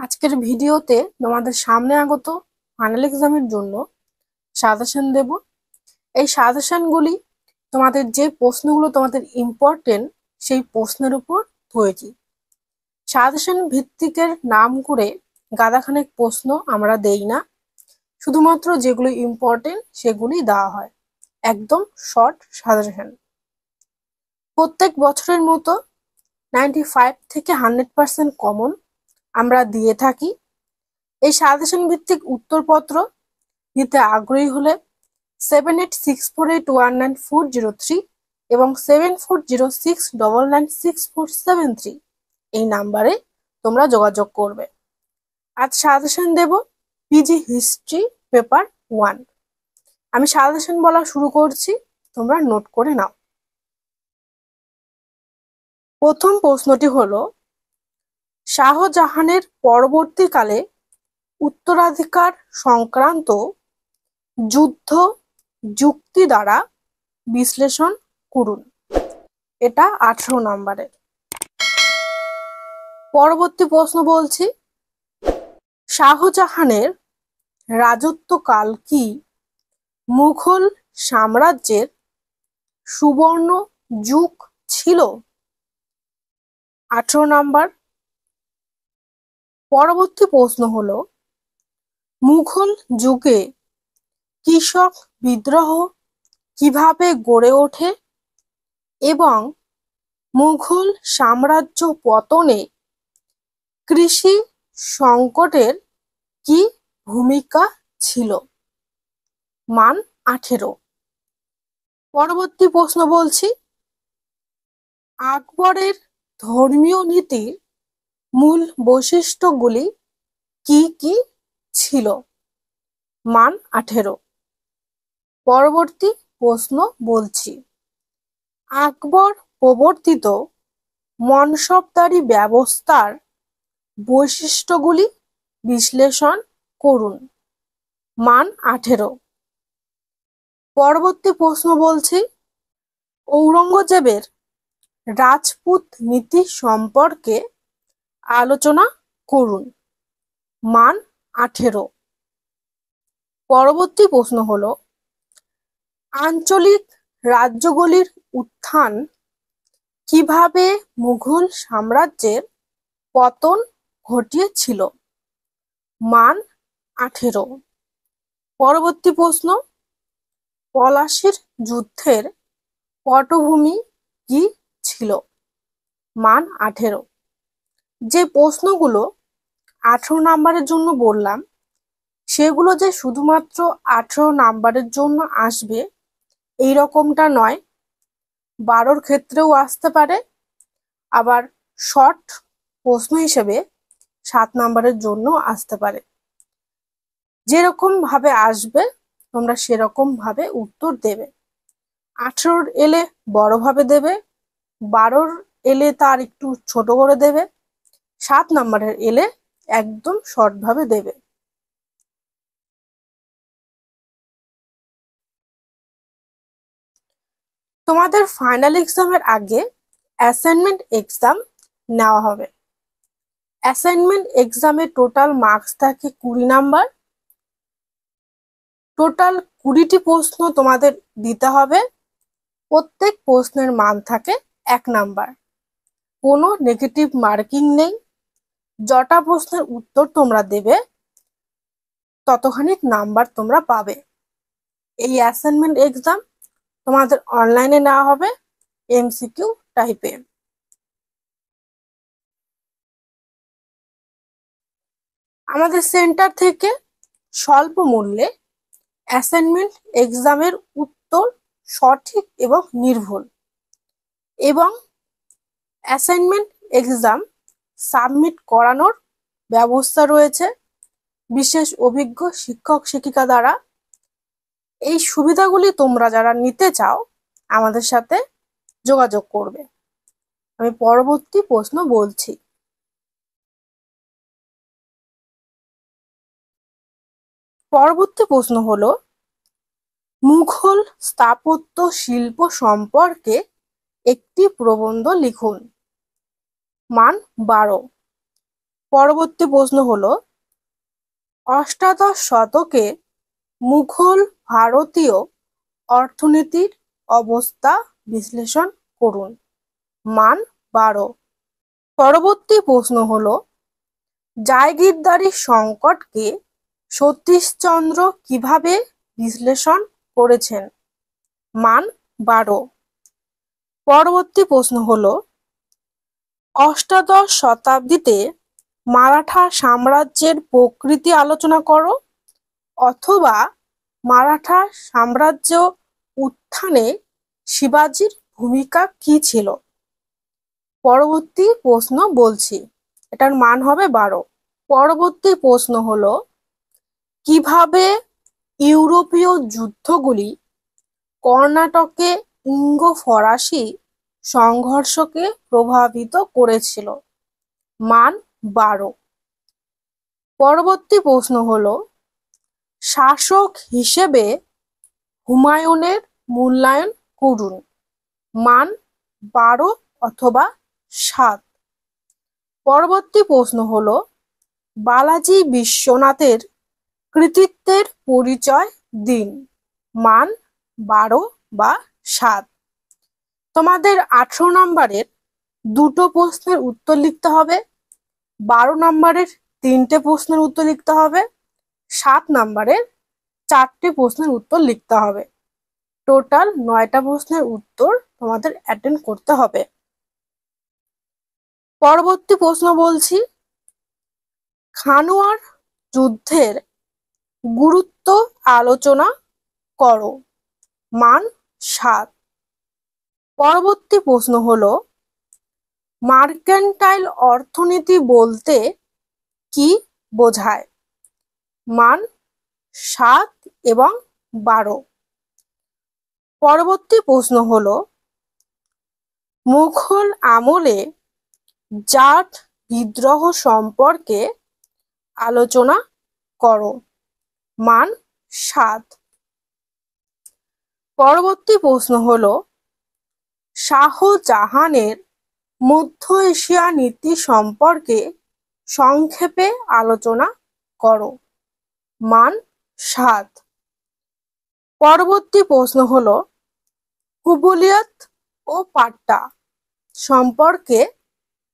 আজকের ভিডিওতে তোমাদের সামনে আগত ফাইনাল এক্সামের জন্য সাজেশন দেব। এই সাজেশনগুলি তোমাদের যে প্রশ্নগুলো তোমাদের ইম্পর্টেন্ট সেই প্রশ্নের উপর তৈরি। সাজেশন ভিত্তিকের নাম করে গাদাখানেক প্রশ্ন আমরা দেই না, শুধুমাত্র যেগুলো ইম্পর্টেন্ট সেগুলি দেওয়া হয়, একদম শর্ট সাজেশন। প্রত্যেক বছরের মতো 95 থেকে 100% কমন আমরা দিয়ে থাকি। এই সাজেশন ভিত্তিক উত্তরপত্র নিতে আগ্রহী হলে 7864819403 এবং 7406996473 এই নাম্বারে তোমরা যোগাযোগ করবে। আজ সাজেশন দেব পিজি হিস্ট্রি পেপার 1। আমি সাজেশন বলা শুরু করছি, তোমরা নোট করে নাও। প্রথম প্রশ্নটি হলো, শাহজাহানের পরবর্তীকালে উত্তরাধিকার সংক্রান্ত যুদ্ধ যুক্তি দ্বারা বিশ্লেষণ করুন। এটা 18 নম্বরের। পরবর্তী প্রশ্ন বলছি, শাহজাহানের রাজত্বকাল কি মুঘল সাম্রাজ্যের সুবর্ণ যুগ ছিল? 18 নম্বর। পরবর্তী প্রশ্ন হলো, মুঘল যুগে কৃষক বিদ্রোহ কিভাবে গড়ে ওঠে এবং মুঘল সাম্রাজ্য পতনে কৃষি সংকটের কি ভূমিকা ছিল? মান 18। পরবর্তী প্রশ্ন বলছি, আকবরের ধর্মীয় নীতির মূল বৈশিষ্ট্যগুলি কি কি ছিল? মান 18। পরবর্তী প্রশ্ন বলছি, আকবর প্রবর্তিত মনসবদারি ব্যবস্থার বৈশিষ্ট্যগুলি বিশ্লেষণ করুন। মান 18। পরবর্তী প্রশ্ন বলছি, ঔরঙ্গজেবের রাজপুত নীতি সম্পর্কে আলোচনা করুন। মান 18। পরবর্তী প্রশ্ন হলো, আঞ্চলিক রাজ্যগুলির উত্থান কিভাবে মুঘল সাম্রাজ্যের পতন ঘটিয়েছিল? মান 18। পরবর্তী প্রশ্ন, পলাশীর যুদ্ধের পটভূমি কি ছিল? মান 18। যে প্রশ্নগুলো 18 নাম্বারের জন্য বললাম, সেগুলো যে শুধুমাত্র 18 নাম্বারের জন্য আসবে এই রকমটা নয়, 12র ক্ষেত্রেও আসতে পারে, আবার শর্ট প্রশ্ন হিসেবে 7 নাম্বারের জন্য আসতে পারে। যেরকম ভাবে আসবে তোমরা সেরকম ভাবে উত্তর দেবে। 18 এলে বড় ভাবে দেবে, 12 এলে তার একটু ছোট করে দেবে, 7 নাম্বারের এলে একদম শর্ট ভাবে দেবে। তোমাদের ফাইনাল এক্সামের আগে অ্যাসাইনমেন্ট এক্সাম নেওয়া হবে। অ্যাসাইনমেন্ট এক্সামে টোটাল মার্কস থাকে 20 নাম্বার। টোটাল 20টি প্রশ্ন তোমাদের দিতে হবে। প্রত্যেক প্রশ্নের মান থাকে 1 নাম্বার। কোনো নেগেটিভ মার্কিং নেই। যটা প্রশ্নের উত্তর তোমরা দেবে ততখানি নাম্বার তোমরা পাবে। এই অ্যাসাইনমেন্ট এক্সাম তোমাদের অনলাইনে নেওয়া হবে, এমসিকিউ টাইপে। আমাদের সেন্টার থেকে স্বল্প মূল্যে অ্যাসাইনমেন্ট এক্সামের উত্তর সঠিক এবং নির্ভুল এবং অ্যাসাইনমেন্ট এক্সাম সাবমিট করানোর ব্যবস্থা রয়েছে বিশেষ অভিজ্ঞ শিক্ষক শিক্ষিকা দ্বারা। এই সুবিধাগুলি তোমরা যারা নিতে চাও আমাদের সাথে যোগাযোগ করবে। আমি পরবর্তী প্রশ্ন বলছি। পরবর্তী প্রশ্ন হলো, মুঘল স্থাপত্য শিল্প সম্পর্কে একটি প্রবন্ধ লিখুন। মান 12। পরবর্তী প্রশ্ন হলো অষ্টাদশ শতকে মুঘল ভারতীয় অর্থনীতির অবস্থা বিশ্লেষণ করুন। মান 12। পরবর্তী প্রশ্ন হলো জায়গিরদারি সংকটকে সতীশচন্দ্র কিভাবে বিশ্লেষণ করেছেন। মান 12। পরবর্তী প্রশ্ন হলো অষ্টাদশ শতাব্দীতে মারাঠা সাম্রাজ্যের প্রকৃতি আলোচনা করো, অথবা মারাঠা সাম্রাজ্য উত্থানে শিবাজির ভূমিকা কি ছিল। পরবর্তী প্রশ্ন বলছি, এটার মান হবে 12। পরবর্তী প্রশ্ন হলো কিভাবে ইউরোপীয় যুদ্ধগুলি কর্ণাটকে ইঙ্গ-ফরাসি সংঘর্ষকে প্রভাবিত করেছিল। মান 12। পরবর্তী প্রশ্ন হলো শাসক হিসেবে হুমায়ুনের মূল্যায়ন করুন। মান 12 অথবা 7। পরবর্তী প্রশ্ন হলো বালাজি বিশ্বনাথের কৃতিত্বের পরিচয় দিন। মান 12 বা 7। তোমাদের 18 নম্বরের দুটো প্রশ্নের উত্তর লিখতে হবে, 12 নম্বরের 3টে প্রশ্নের উত্তর লিখতে হবে, 7 নম্বরের 4টে প্রশ্নের উত্তর লিখতে হবে। টোটাল 9টা প্রশ্নের উত্তর তোমাদের অ্যাটেন্ড করতে হবে। পরবর্তী প্রশ্ন বলছি খানোয়ার যুদ্ধের গুরুত্ব আলোচনা করো। মান 7। পরবর্তী প্রশ্ন হলো মার্কেন্টাইল অর্থনীতি বলতে কি বোঝায়। মান 7 এবং 12। পরবর্তী প্রশ্ন হলো মুঘল আমলে জাট বিদ্রোহ সম্পর্কে আলোচনা করো। মান 7। পরবর্তী প্রশ্ন হলো শাহজাহানের মধ্য এশিয়া নীতি সম্পর্কে সংক্ষেপে আলোচনা করো। মান 7। পরবর্তী প্রশ্ন হলো কুবুলিয়ত ও পাট্টা সম্পর্কে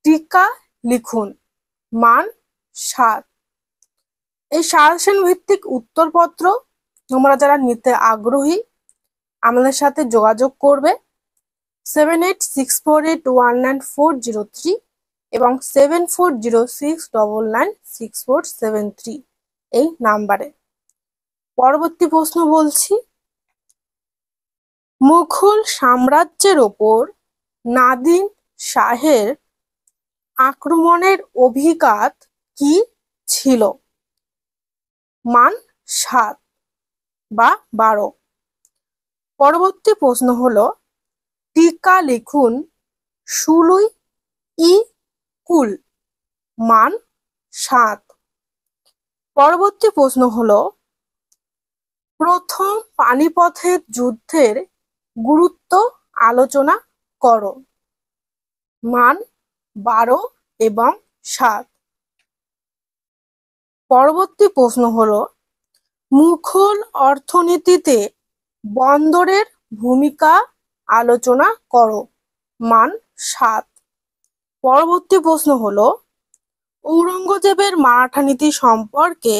টিকা লিখুন। মান 7। এই সাজেশন ভিত্তিক উত্তরপত্র তোমরা যারা নিতে আগ্রহী আমাদের সাথে যোগাযোগ করবে 7864819403 এবং 7406996473 এই নাম্বারে। পরবর্তী প্রশ্ন বলছি মুঘল সাম্রাজ্যের ওপর নাদির শাহের আক্রমণের অভিঘাত কি ছিল। মান 7 বা 12। পরবর্তী প্রশ্ন হলো টিকা লিখুন সুলুই ই কুল। মান 7। পরবর্তী প্রশ্ন হলো প্রথম পানিপথের যুদ্ধের গুরুত্ব আলোচনা করো। মান 12 এবং 7। পরবর্তী প্রশ্ন হলো মুঘল অর্থনীতিতে বন্দরের ভূমিকা আলোচনা করো। মান 7। পরবর্তী প্রশ্ন হলো ঔরঙ্গজেবের মারাঠা নীতি সম্পর্কে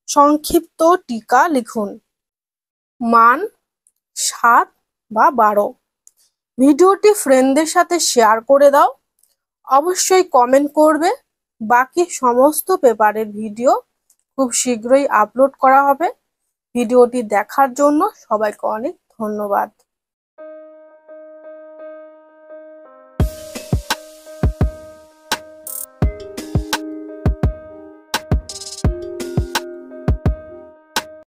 সংক্ষিপ্ত টিকা লিখুন। মান 7 বা 12। ভিডিওটি ফ্রেন্ডদের সাথে শেয়ার করে দাও, অবশ্যই কমেন্ট করবে। বাকি সমস্ত পেপারের ভিডিও খুব শীঘ্রই আপলোড করা হবে। ভিডিওটি দেখার জন্য সবাইকে অনেক ধন্যবাদ।